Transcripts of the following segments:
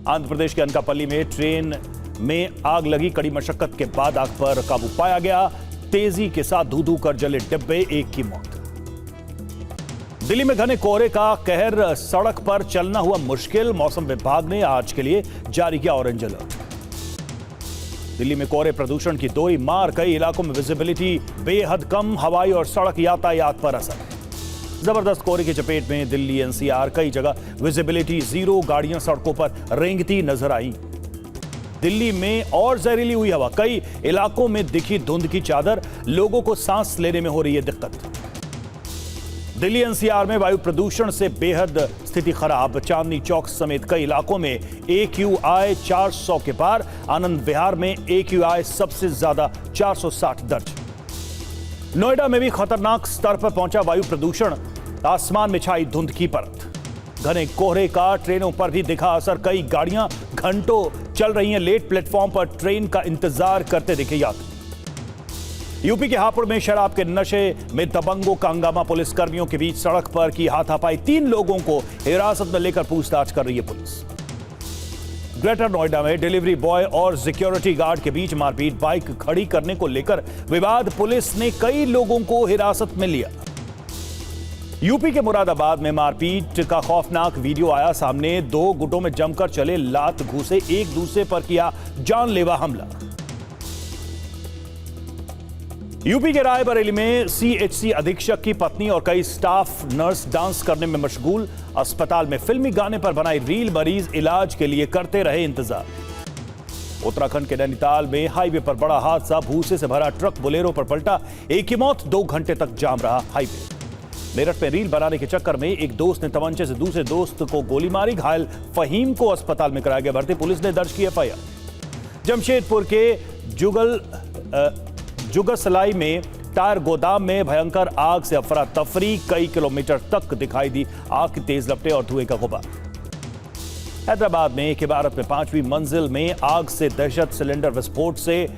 आंध्र प्रदेश के अनकापल्ली में ट्रेन में आग लगी। कड़ी मशक्कत के बाद आग पर काबू पाया गया। तेजी के साथ धू धू कर जले डिब्बे, एक की मौत। दिल्ली में घने कोहरे का कहर, सड़क पर चलना हुआ मुश्किल। मौसम विभाग ने आज के लिए जारी किया ऑरेंज अलर्ट। दिल्ली में कोहरे प्रदूषण की दोहरी मार, कई इलाकों में विजिबिलिटी बेहद कम। हवाई और सड़क यातायात पर असर। जबरदस्त कोहरे की चपेट में दिल्ली एनसीआर, कई जगह विजिबिलिटी जीरो, गाड़ियां सड़कों पर रेंगती नजर आई। दिल्ली में और जहरीली हुई हवा, कई इलाकों में दिखी धुंध की चादर, लोगों को सांस लेने में हो रही है दिक्कत। दिल्ली एनसीआर में वायु प्रदूषण से बेहद स्थिति खराब। चांदनी चौक समेत कई इलाकों में AQI 400 के पार। आनंद विहार में AQI सबसे ज्यादा 460 दर्ज। नोएडा में भी खतरनाक स्तर पर पहुंचा वायु प्रदूषण। आसमान में छाई धुंध की परत। घने कोहरे का ट्रेनों पर भी दिखा असर। कई गाड़ियां घंटों चल रही हैं। लेट प्लेटफॉर्म पर ट्रेन का इंतजार करते दिखे यात्री। यूपी के हापुड़ में शराब के नशे में दबंगों का हंगामा। पुलिस कर्मियों के बीच सड़क पर की हाथापाई। 3 लोगों को हिरासत में लेकर पूछताछ कर रही है पुलिस। ग्रेटर नोएडा में डिलीवरी बॉय और सिक्योरिटी गार्ड के बीच मारपीट। बाइक खड़ी करने को लेकर विवाद। पुलिस ने कई लोगों को हिरासत में लिया। यूपी के मुरादाबाद में मारपीट का खौफनाक वीडियो आया सामने। 2 गुटों में जमकर चले लात घूसे, एक दूसरे पर किया जानलेवा हमला। यूपी के रायबरेली में CHC अधीक्षक की पत्नी और कई स्टाफ नर्स डांस करने में मशगूल। अस्पताल में फिल्मी गाने पर बनाई रील। मरीज इलाज के लिए करते रहे इंतजार। उत्तराखंड के नैनीताल में हाईवे पर बड़ा हादसा। भूसे से भरा ट्रक बोलेरो पर पलटा। एक की मौत, 2 घंटे तक जाम रहा हाईवे। मेरठ में रील बनाने के चक्कर में एक दोस्त ने तमंचे से दूसरे दोस्त को गोली मारी। घायल फहीम को अस्पताल में कराया गया भर्ती। पुलिस ने दर्ज की FIR। जमशेदपुर के जुगसलाई में टायर गोदाम में भयंकर आग से अफरा तफरी। कई किलोमीटर तक दिखाई दी आग की तेज लपटें और धुएं का गुबार। हैदराबाद में एक इमारत में 5वीं मंजिल में आग से दहशत। सिलेंडर विस्फोट से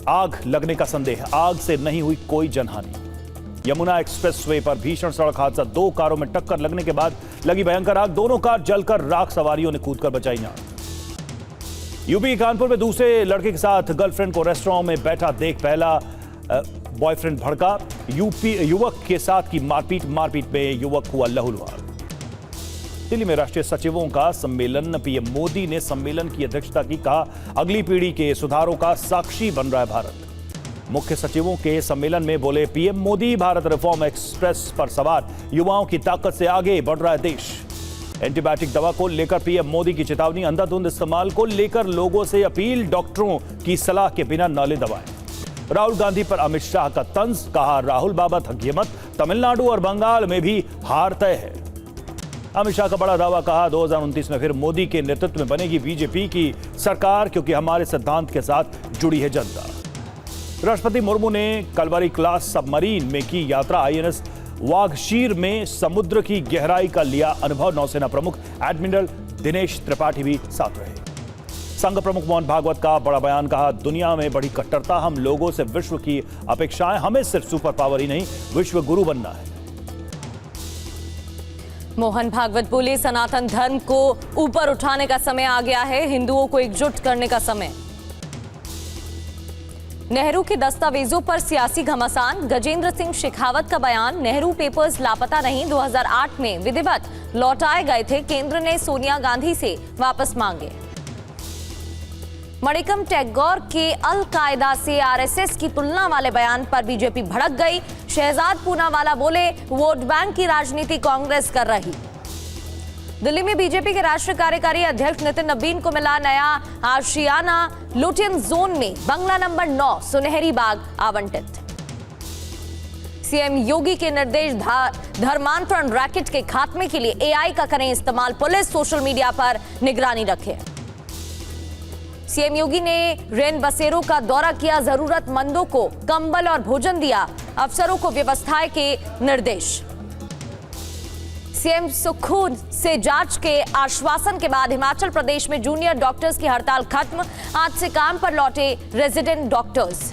आग लगने का संदेह। आग से नहीं हुई कोई जनहानि। यमुना एक्सप्रेसवे पर भीषण सड़क हादसा। 2 कारों में टक्कर लगने के बाद लगी भयंकर आग। दोनों कार जलकर राख। सवारियों ने कूदकर बचाई जान। यूपी कानपुर में दूसरे लड़के के साथ गर्लफ्रेंड को रेस्टोरेंट में बैठा देख पहला बॉयफ्रेंड भड़का। युवक के साथ की मारपीट में युवक हुआ लहूलुहान। दिल्ली में राष्ट्रीय सचिवों का सम्मेलन। PM मोदी ने सम्मेलन की अध्यक्षता की। कहा, अगली पीढ़ी के सुधारों का साक्षी बन रहा है भारत। मुख्य सचिवों के सम्मेलन में बोले PM Modi, Bharat reform express पर सवार युवाओं की ताकत से आगे बढ़ रहा है देश। एंटीबायोटिक दवा को लेकर PM मोदी की चेतावनी। अंधाधुंध इस्तेमाल को लेकर लोगों से अपील। डॉक्टरों की सलाह के बिना न लें दवाएं। राहुल गांधी पर अमित शाह का तंज। कहा, राहुल बाबा थकिए मत, तमिलनाडु और बंगाल में भी हार तय है। अमित शाह का बड़ा दावा। कहा, 2029 में फिर मोदी के नेतृत्व में बनेगी बीजेपी की सरकार, क्योंकि हमारे सिद्धांत के साथ जुड़ी है जनता। राष्ट्रपति मुर्मू ने कलवरी क्लास सबमरीन में की यात्रा। INS वाघशीर में समुद्र की गहराई का लिया अनुभव। नौसेना प्रमुख एडमिरल दिनेश त्रिपाठी भी साथ रहे। संघ प्रमुख मोहन भागवत का बड़ा बयान। कहा, दुनिया में बड़ी कट्टरता। हम लोगों से विश्व की अपेक्षाएं। हमें सिर्फ सुपर पावर ही नहीं, विश्व गुरु बनना है। मोहन भागवत बोले, सनातन धर्म को ऊपर उठाने का समय आ गया है। हिंदुओं को एकजुट करने का समय। नेहरू के दस्तावेजों पर सियासी घमासान। गजेंद्र सिंह शेखावत का बयान। नेहरू पेपर्स लापता नहीं, 2008 में विधिवत लौटाए गए थे। केंद्र ने सोनिया गांधी से वापस मांगे। मणिकम टैगोर के अल कायदा से RSS की तुलना वाले बयान पर बीजेपी भड़क गई। शहजाद पूनावाला बोले, वोट बैंक की राजनीति कांग्रेस कर रही। दिल्ली में बीजेपी के राष्ट्रीय कार्यकारी अध्यक्ष नितिन नबीन को मिला नया आशियाना। लुटियन जोन में बंगला नंबर 9 सुनहरी बाग आवंटित। CM योगी के निर्देश। धर्मांतरण रैकेट के खात्मे के लिए AI का करें इस्तेमाल। पुलिस सोशल मीडिया पर निगरानी रखे। CM योगी ने रेन बसेरों का दौरा किया। जरूरतमंदों को कंबल और भोजन दिया। अफसरों को व्यवस्थाएं के निर्देश। CM सुक्खू से जांच के आश्वासन के बाद हिमाचल प्रदेश में जूनियर डॉक्टर्स की हड़ताल खत्म। आज से काम पर लौटे रेजिडेंट डॉक्टर्स।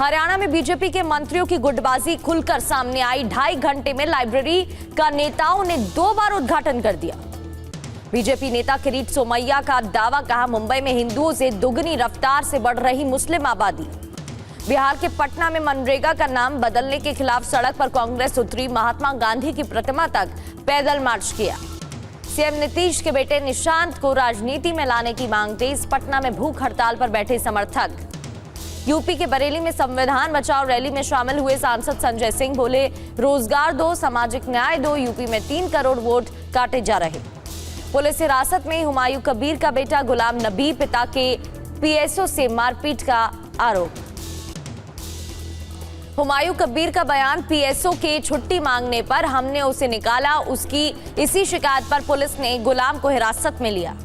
हरियाणा में बीजेपी के मंत्रियों की गुटबाजी खुलकर सामने आई। 2.5 घंटे में लाइब्रेरी का नेताओं ने 2 बार उद्घाटन कर दिया। बीजेपी नेता किरीट सोमैया का दावा, कहा मुंबई में हिंदुओं से दुगनी रफ्तार से बढ़ रही मुस्लिम आबादी। बिहार के पटना में मनरेगा का नाम बदलने के खिलाफ सड़क पर कांग्रेस उतरी, महात्मा गांधी की प्रतिमा तक पैदल मार्च किया। सीएम नीतीश के बेटे निशांत को राजनीति में लाने की मांग तेज, पटना में भूख हड़ताल पर बैठे समर्थक। यूपी के बरेली में संविधान बचाओ रैली में शामिल हुए सांसद संजय सिंह बोले, रोजगार दो, सामाजिक न्याय दो, यूपी में 3 करोड़ वोट काटे जा रहे। पुलिस हिरासत में हुमायूं कबीर का बेटा गुलाम नबी, पिता के पीएसओ से मारपीट का आरोप। हुमायूं कबीर का बयान, पीएसओ के छुट्टी मांगने पर हमने उसे निकाला, उसकी इसी शिकायत पर पुलिस ने गुलाम को हिरासत में लिया।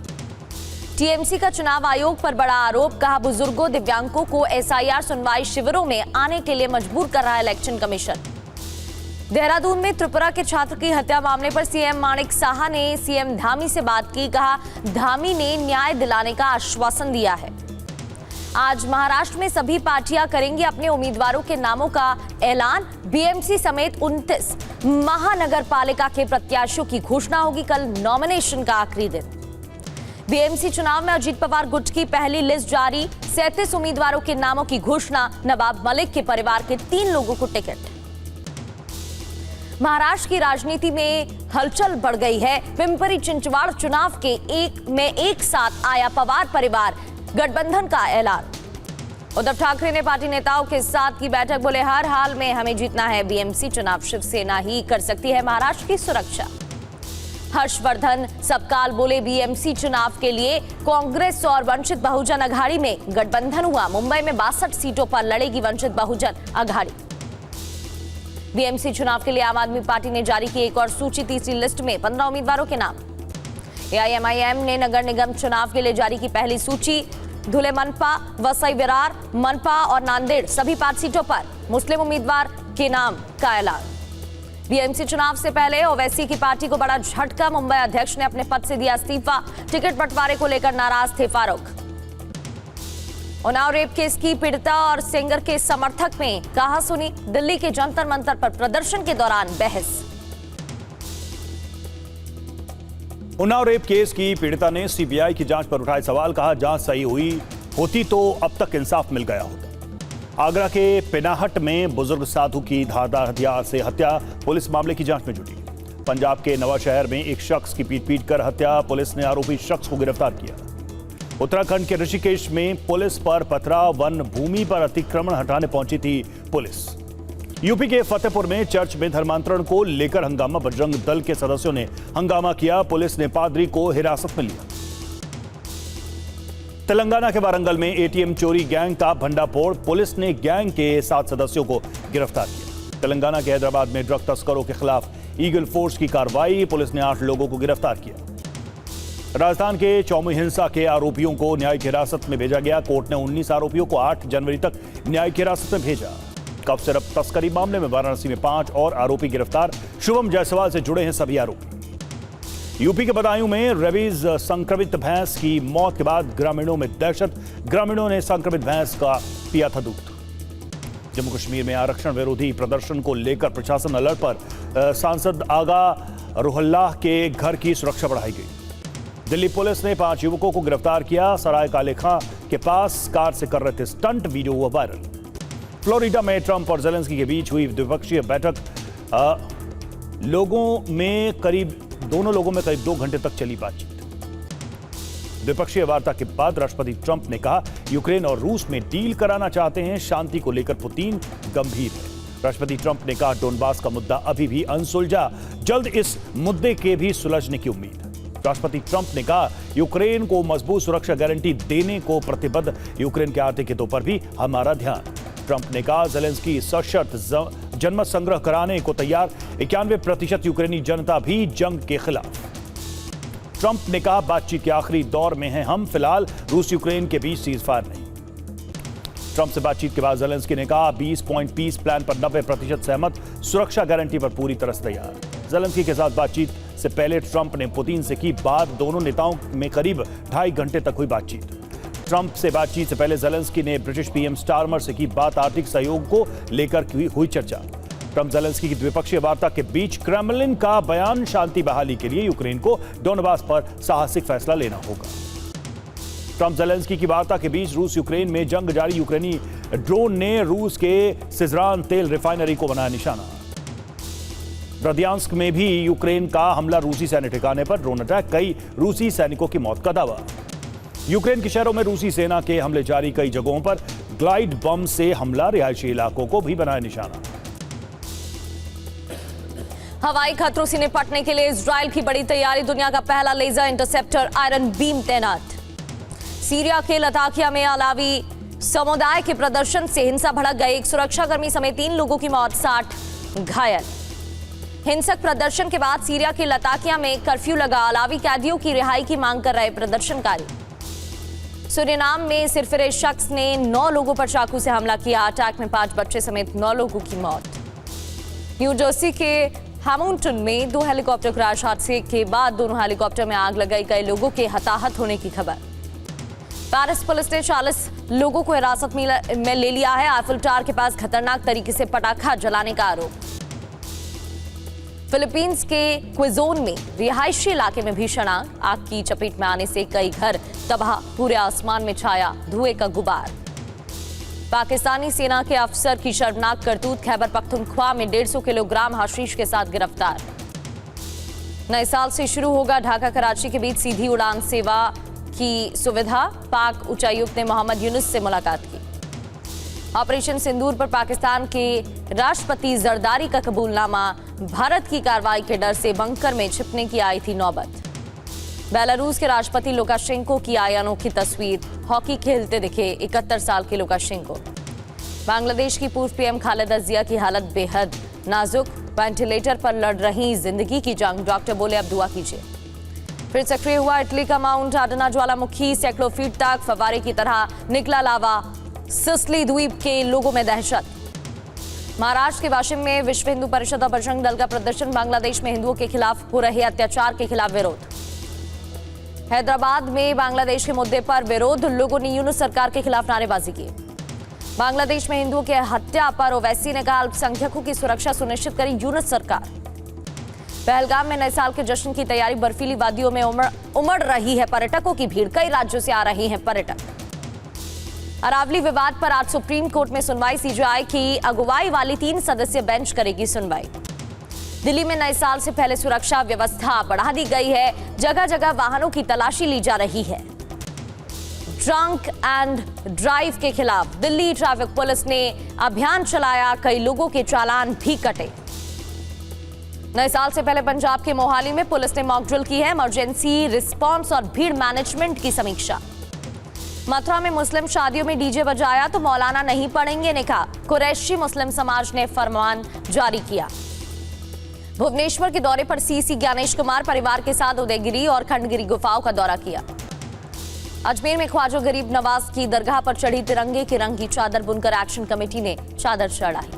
टीएमसी का चुनाव आयोग पर बड़ा आरोप, कहा बुजुर्गों दिव्यांगों को एसआईआर सुनवाई शिविरों में आने के लिए मजबूर कर रहा है इलेक्शन कमीशन। देहरादून में त्रिपुरा के छात्र की हत्या मामले पर सीएम माणिक साहा ने सीएम धामी से बात की, कहा धामी ने न्याय दिलाने का आश्वासन दिया है। आज महाराष्ट्र में सभी पार्टियां करेंगी अपने उम्मीदवारों के नामों का ऐलान, बीएमसी समेत 29 महानगर पालिका के प्रत्याशियों की घोषणा होगी, कल नॉमिनेशन का आखिरी दिन। बीएमसी चुनाव में अजीत पवार गुट की पहली लिस्ट जारी, 37 उम्मीदवारों के नामों की घोषणा, नवाब मलिक के परिवार के 3 लोगों को टिकट। महाराष्ट्र की राजनीति में हलचल बढ़ गई है, पिंपरी चिंचवड़ चुनाव के एक साथ आया पवार परिवार, गठबंधन का ऐलान। उद्धव ठाकरे ने पार्टी नेताओं के साथ की बैठक, बोले हर हाल में हमें जीतना है, बीएमसी चुनाव शिवसेना ही कर सकती है महाराष्ट्र की सुरक्षा। हर्षवर्धन सबकाल बोले बीएमसी चुनाव के लिए कांग्रेस और वंचित बहुजन अघाड़ी में गठबंधन हुआ, मुंबई में 62 सीटों पर लड़ेगी वंचित बहुजन अघाड़ी। बीएमसी चुनाव के लिए आम आदमी पार्टी ने जारी की एक और सूची, तीसरी लिस्ट में 15 उम्मीदवारों के नाम। एआईएमआईएम ने नगर निगम चुनाव के लिए जारी की पहली सूची, धुले मनपा, वसई विरार मनपा और नांदेड़ सभी 5 सीटों पर मुस्लिम उम्मीदवार के नाम का ऐलान। बीएमसी चुनाव से पहले ओवैसी की पार्टी को बड़ा झटका, मुंबई अध्यक्ष ने अपने पद से दिया इस्तीफा, टिकट बंटवारे को लेकर नाराज थे फारूक। उन्नाव रेप केस की पीड़िता और सिंगर के समर्थक में कहा सुनी, दिल्ली के जंतर मंतर पर प्रदर्शन के दौरान बहस। उन्नाव रेप केस की पीड़िता ने सीबीआई की जांच पर उठाए सवाल, कहा जांच सही हुई होती तो अब तक इंसाफ मिल गया होता। आगरा के पिनाहट में बुजुर्ग साधु की धारदार हथियार से हत्या, पुलिस मामले की जांच में जुटी। पंजाब के नवाशहर में एक शख्स की पीट कर हत्या, पुलिस ने आरोपी शख्स को गिरफ्तार किया। उत्तराखंड के ऋषिकेश में पुलिस पर पथराव, वन भूमि पर अतिक्रमण हटाने पहुंची थी पुलिस। यूपी के फतेहपुर में चर्च में धर्मांतरण को लेकर हंगामा, बजरंग दल के सदस्यों ने हंगामा किया, पुलिस ने पादरी को हिरासत में लिया। तेलंगाना के वारंगल में एटीएम चोरी गैंग का भंडाफोड़, पुलिस ने गैंग के 7 सदस्यों को गिरफ्तार किया। तेलंगाना के हैदराबाद में ड्रग तस्करों के खिलाफ ईगल फोर्स की कार्रवाई, पुलिस ने 8 लोगों को गिरफ्तार किया। राजस्थान के चौमुखी हिंसा के आरोपियों को न्यायिक हिरासत में भेजा गया, कोर्ट ने 19 आरोपियों को 8 जनवरी तक न्यायिक हिरासत में भेजा। कफ सिरप तस्करी मामले में वाराणसी में 5 और आरोपी गिरफ्तार, शुभम जायसवाल से जुड़े हैं सभी आरोपी। यूपी के बदायूं में रेबीज संक्रमित भैंस की मौत के बाद ग्रामीणों में दहशत, ग्रामीणों ने संक्रमित भैंस का पिया था दूध। जम्मू कश्मीर में आरक्षण विरोधी प्रदर्शन को लेकर प्रशासन अलर्ट पर, सांसद आगा रुहल्लाह के घर की सुरक्षा बढ़ाई गई। दिल्ली पुलिस ने 5 युवकों को गिरफ्तार किया, सराय काले खां के पास कार से कर रहे थे स्टंट, वीडियो हुआ वायरल। फ्लोरिडा में ट्रंप और जेलेंस्की के बीच हुई द्विपक्षीय बैठक, दोनों लोगों में करीब 2 घंटे तक चली बातचीत। द्विपक्षीय वार्ता के बाद राष्ट्रपति ट्रंप ने कहा यूक्रेन और रूस में डील कराना चाहते हैं, शांति को लेकर पुतिन गंभीर है। राष्ट्रपति ट्रंप ने कहा डोनबास का मुद्दा अभी भी अनसुलझा, जल्द इस मुद्दे के भी सुलझने की उम्मीद। राष्ट्रपति ट्रंप ने कहा यूक्रेन को मजबूत सुरक्षा गारंटी देने को प्रतिबद्ध, यूक्रेन के आर्थिक हितों पर भी हमारा ध्यान। ट्रंप ने कहा जेलेंस्की सशर्त जनमत संग्रह कराने को तैयार, 91% यूक्रेनी जनता भी जंग के खिलाफ। ट्रंप ने कहा बातचीत के आखिरी दौर में हैं हम, फिलहाल रूस यूक्रेन के बीच सीजफायर नहीं। ट्रंप से बातचीत के बाद जेलेंस्की ने कहा 20 पॉइंट पीस प्लान पर 90% सहमत, सुरक्षा गारंटी पर पूरी तरह से तैयार। जेलेंस्की के साथ बातचीत से पहले ट्रंप ने पुतिन से की बात, दोनों नेताओं में करीब 2.5 घंटे तक हुई बातचीत। ट्रंप से बातचीत से पहले जेलेंस्की ने ब्रिटिश पीएम स्टारमर से की बात, आर्थिक सहयोग को लेकर हुई चर्चा। ट्रंप ज़ेलेंस्की की द्विपक्षीय वार्ता के बीच क्रेमलिन का बयान, शांति बहाली के लिए यूक्रेन को डोनबास पर साहसिक फैसला लेना होगा। ट्रंप ज़ेलेंस्की की वार्ता के बीच रूस यूक्रेन में जंग जारी। यूक्रेनी ड्रोन ने रूस के सिजरान तेल रिफाइनरी को बनाया निशाना। ब्रदियांस्क में भी यूक्रेन का हमला, रूसी सैन्य ठिकाने पर ड्रोन अटैक, कई रूसी सैनिकों की मौत का दावा। यूक्रेन के शहरों में रूसी सेना के हमले जारी, कई जगहों पर ग्लाइड बम से हमला, रिहायशी इलाकों को भी बनाया निशाना। हवाई खतरों से निपटने के लिए इजराइल की बड़ी तैयारी। दुनिया का पहला लेजर इंटरसेप्टर आयरन बीम तैनात। सीरिया के लताकिया में अलावी समुदाय के प्रदर्शन से हिंसा भड़क गई। एक सुरक्षाकर्मी समेत 3 लोगों की मौत, 60 घायल। हिंसक प्रदर्शन के बाद सीरिया के लताकिया में कर्फ्यू लगा। अलावी कैदियों की रिहाई की मांग कर रहे प्रदर्शनकारी। सूरीनाम में सिरफिरे शख्स ने 9 लोगों पर चाकू से हमला किया। अटैक में 5 बच्चे समेत 9 लोगों की मौत। न्यू जर्सी के हैमोंटन में 2 हेलीकॉप्टर क्रैश हादसे के बाद दोनों हेलीकॉप्टर में आग लग गई, कई लोगों के हताहत होने की खबर। पेरिस पुलिस ने 40 लोगों को हिरासत में ले लिया है। आईफिल टावर के पास खतरनाक तरीके से पटाखा जलाने का आरोप। फिलीपींस के क्विजोन में रिहायशी इलाके में भीषण आग की चपेट में आने से कई घर तबाह, पूरे आसमान में छाया धुएं का गुबार। पाकिस्तानी सेना के अफसर की शर्मनाक करतूत। खैबर पख्तूनख्वा में 150 किलोग्राम हशीश के साथ गिरफ्तार। नए साल से शुरू होगा ढाका कराची के बीच सीधी उड़ान सेवा की सुविधा। पाक उच्चायुक्त ने मोहम्मद यूनुस से मुलाकात की। ऑपरेशन सिंदूर पर पाकिस्तान के राष्ट्रपति जरदारी का कबूलनामा। भारत की कार्रवाई के डर से बंकर में छिपने की आई थी नौबत। बेलारूस के राष्ट्रपति लुकाशेंको की आई अनोखी तस्वीर। हॉकी खेलते दिखे 71 साल के लुकाशेंको। बांग्लादेश की पूर्व पीएम खालिदा जिया की हालत बेहद नाजुक। वेंटिलेटर पर लड़ रही जिंदगी की जंग। डॉक्टर बोले अब दुआ कीजिए। फिर सक्रिय हुआ इटली का माउंट आडना ज्वालामुखी। सैकड़ों फीट तक फव्वारे की तरह निकला लावा। सिसिली द्वीप के लोगों में दहशत। महाराष्ट्र के वाशिम में विश्व हिंदू परिषद और बजरंग दल का प्रदर्शन। बांग्लादेश में हिंदुओं के खिलाफ हो रहे अत्याचार के खिलाफ विरोध। हैदराबाद में बांग्लादेश के मुद्दे पर विरोध। लोगों ने यूनुस सरकार के खिलाफ नारेबाजी की। बांग्लादेश में हिंदुओं के हत्या पर ओवैसी ने कहा अल्पसंख्यकों की सुरक्षा सुनिश्चित करी यूनुस सरकार। पहलगाम में नए साल के जश्न की तैयारी। बर्फीली वादियों में उमड़ रही है पर्यटकों की भीड़। कई राज्यों से आ रहे हैं पर्यटक। अरावली विवाद पर आज सुप्रीम कोर्ट में सुनवाई। सीजेआई की अगुवाई वाली 3 सदस्यीय बेंच करेगी सुनवाई। दिल्ली में नए साल से पहले सुरक्षा व्यवस्था बढ़ा दी गई है। जगह जगह वाहनों की तलाशी ली जा रही है। ड्रंक एंड ड्राइव के खिलाफ दिल्ली ट्रैफिक पुलिस ने अभियान चलाया। कई लोगों के चालान भी कटे। नए साल से पहले पंजाब के मोहाली में पुलिस ने मॉक ड्रिल की है। इमरजेंसी रिस्पांस और भीड़ मैनेजमेंट की समीक्षा। मथुरा में मुस्लिम शादियों में डीजे बजाया तो मौलाना नहीं पढ़ेंगे निकाह। कुरैशी मुस्लिम समाज ने फरमान जारी किया। भुवनेश्वर के दौरे पर सीसी ज्ञानेश कुमार परिवार के साथ उदयगिरी और खंडगिरी गुफाओं का दौरा किया। अजमेर में ख्वाजा गरीब नवाज की दरगाह पर चढ़ी तिरंगे के रंग की चादर बुनकर एक्शन कमेटी ने चादर चढ़ाई।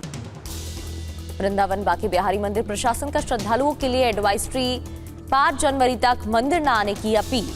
वृंदावन बांके बिहारी मंदिर प्रशासन का श्रद्धालुओं के लिए एडवाइजरी। 5 जनवरी तक मंदिर न आने की अपील।